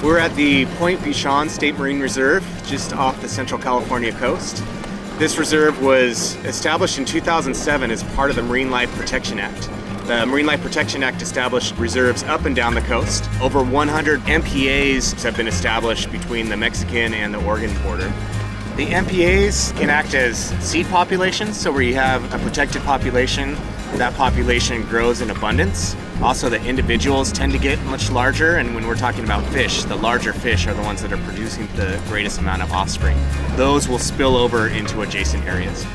We're at the Buchon State Marine Reserve, just off the Central California coast. This reserve was established in 2007 as part of the Marine Life Protection Act. The Marine Life Protection Act established reserves up and down the coast. Over 100 MPAs have been established between the Mexican and the Oregon border. The MPAs can act as seed populations, so where you have a protected population, that population grows in abundance. Also, the individuals tend to get much larger, and when we're talking about fish, the larger fish are the ones that are producing the greatest amount of offspring. Those will spill over into adjacent areas.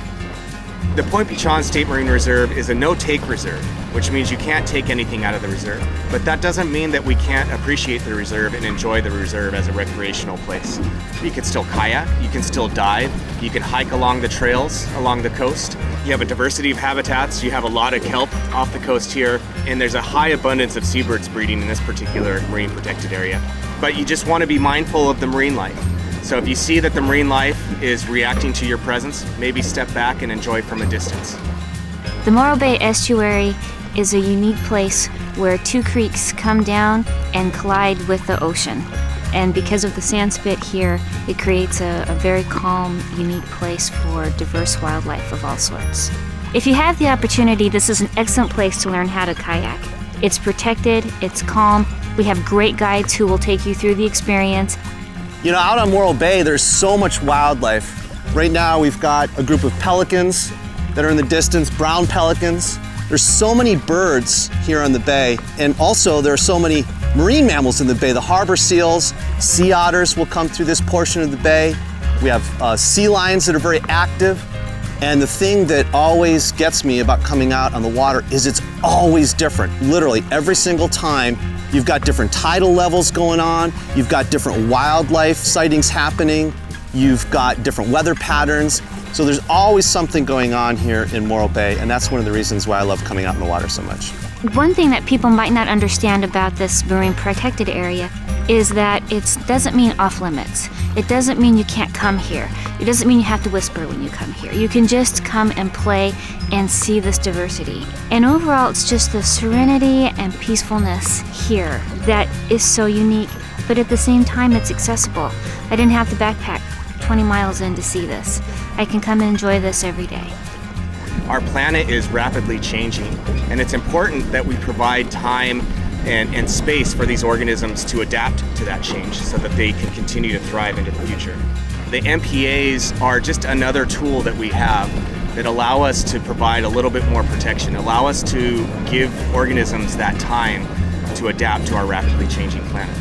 The Point Buchon State Marine Reserve is a no-take reserve, which means you can't take anything out of the reserve. But that doesn't mean that we can't appreciate the reserve and enjoy the reserve as a recreational place. You can still kayak, you can still dive, you can hike along the trails along the coast. You have a diversity of habitats, you have a lot of kelp off the coast here, and there's a high abundance of seabirds breeding in this particular marine protected area. But you just want to be mindful of the marine life. So if you see that the marine life is reacting to your presence, maybe step back and enjoy from a distance. The Morro Bay Estuary is a unique place where two creeks come down and collide with the ocean. And because of the sand spit here, it creates a very calm, unique place for diverse wildlife of all sorts. If you have the opportunity, this is an excellent place to learn how to kayak. It's protected, it's calm, we have great guides who will take you through the experience. You know, out on Morro Bay, there's so much wildlife. Right now, we've got a group of pelicans that are in the distance, brown pelicans. There's so many birds here on the bay, and also there are so many marine mammals in the bay. The harbor seals, sea otters will come through this portion of the bay. We have sea lions that are very active. And the thing that always gets me about coming out on the water is it's always different. Literally, every single time, you've got different tidal levels going on, you've got different wildlife sightings happening, you've got different weather patterns. So there's always something going on here in Morro Bay, and that's one of the reasons why I love coming out in the water so much. One thing that people might not understand about this marine protected area is that it doesn't mean off limits. It doesn't mean you can't come here. It doesn't mean you have to whisper when you come here. You can just come and play and see this diversity. And overall, it's just the serenity and peacefulness here that is so unique, but at the same time, it's accessible. I didn't have to backpack 20 miles in to see this. I can come and enjoy this every day. Our planet is rapidly changing, and it's important that we provide time and space for these organisms to adapt to that change so that they can continue to thrive into the future. The MPAs are just another tool that we have that allow us to provide a little bit more protection, allow us to give organisms that time to adapt to our rapidly changing planet.